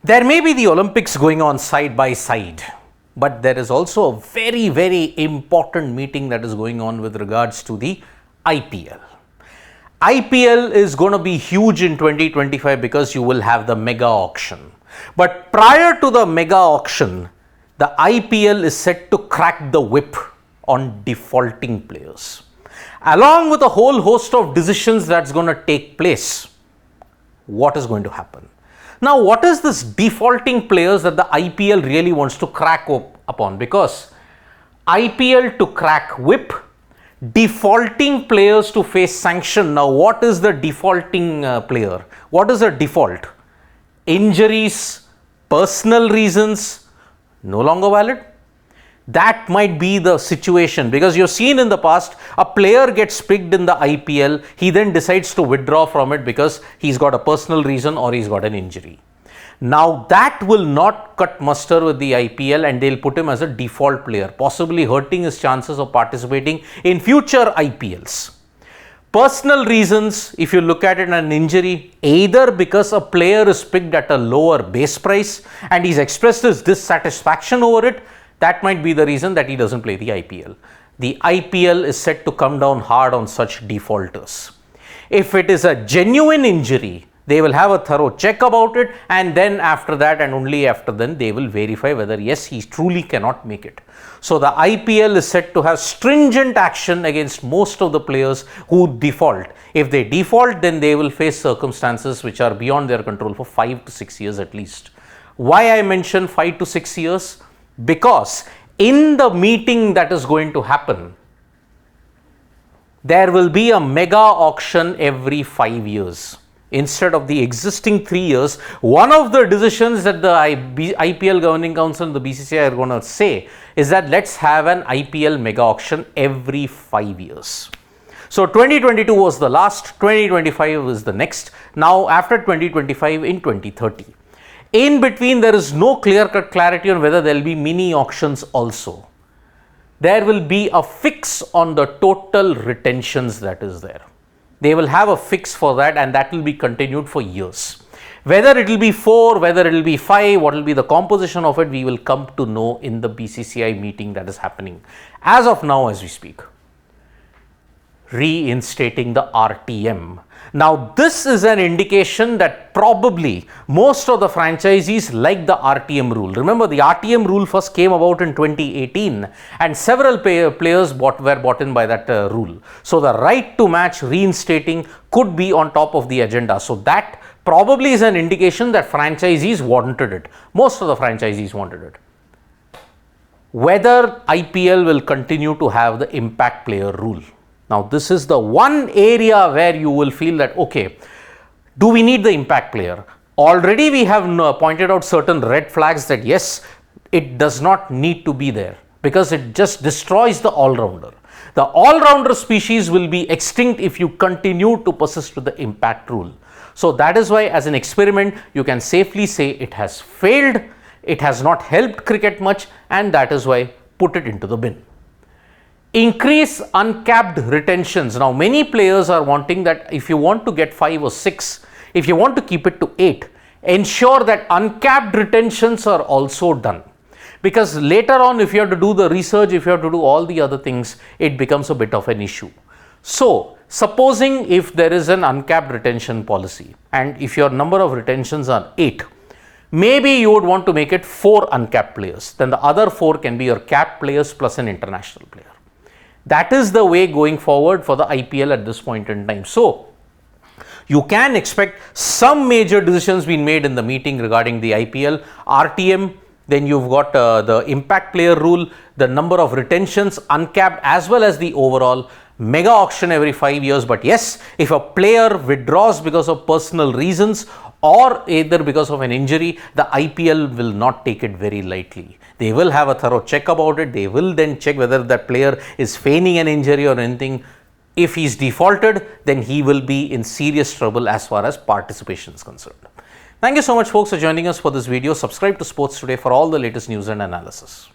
There may be the Olympics going on side by side, but there is also a very, very important meeting that is going on with regards to the IPL. IPL is going to be huge in 2025 because you will have the mega auction. But prior to the mega auction, the IPL is set to crack the whip on defaulting players, along with a whole host of decisions that's going to take place. What is going to happen? Now, what is this defaulting players that the IPL really wants to crack upon? Because IPL to crack whip, defaulting players to face sanction. Now, what is the defaulting player? What is a default? Injuries, personal reasons, no longer valid? That might be the situation, because you've seen in the past a player gets picked in the IPL, he then decides to withdraw from it because he's got a personal reason or he's got an injury. Now that will not cut muster with the IPL and they'll put him as a default player, possibly hurting his chances of participating in future IPLs. Personal reasons, if you look at it, an injury, either because a player is picked at a lower base price and he's expressed his dissatisfaction over it, that might be the reason that he doesn't play the IPL. The IPL is set to come down hard on such defaulters. If it is a genuine injury, they will have a thorough check about it, and then after that and only after then they will verify whether yes, he truly cannot make it. So the IPL is set to have stringent action against most of the players who default. If they default, then they will face circumstances which are beyond their control for 5 to 6 years at least. Why I mention 5 to 6 years? Because in the meeting that is going to happen, there will be a mega auction every 5 years. Instead of the existing 3 years, one of the decisions that the IPL Governing Council and the BCCI are going to say is that let's have an IPL mega auction every 5 years. So 2022 was the last, 2025 is the next. Now after 2025 in 2030. In between, there is no clear-cut clarity on whether there will be mini auctions also. There will be a fix on the total retentions that is there. They will have a fix for that, and that will be continued for years. Whether it will be 4, whether it will be 5, what will be the composition of it, we will come to know in the BCCI meeting that is happening as of now as we speak. Reinstating the RTM. Now, this is an indication that probably most of the franchisees like the RTM rule. Remember, the RTM rule first came about in 2018 and several players were bought in by that rule. So, the right to match reinstating could be on top of the agenda. So, that probably is an indication that franchisees wanted it. Most of the franchisees wanted it. Whether IPL will continue to have the impact player rule. Now, this is the one area where you will feel that, okay, do we need the impact player? Already we have pointed out certain red flags that yes, it does not need to be there because it just destroys the all-rounder. The all-rounder species will be extinct if you continue to persist with the impact rule. So, that is why as an experiment, you can safely say it has failed, it has not helped cricket much, and that is why put it into the bin. Increase uncapped retentions. Now, many players are wanting that if you want to get 5 or 6, if you want to keep it to 8, ensure that uncapped retentions are also done. Because later on, if you have to do the research, if you have to do all the other things, it becomes a bit of an issue. So, supposing if there is an uncapped retention policy and if your number of retentions are 8, maybe you would want to make it 4 uncapped players. Then the other 4 can be your capped players plus an international player. That is the way going forward for the IPL at this point in time. So, you can expect some major decisions being made in the meeting regarding the IPL, RTM, then you've got the impact player rule, the number of retentions, uncapped, as well as the overall mega auction every 5 years. But yes, if a player withdraws because of personal reasons or either because of an injury, the IPL will not take it very lightly. They will have a thorough check about it. They will then check whether that player is feigning an injury or anything. If he's defaulted, then he will be in serious trouble as far as participation is concerned. Thank you so much, folks, for joining us for this video. Subscribe to Sports Today for all the latest news and analysis.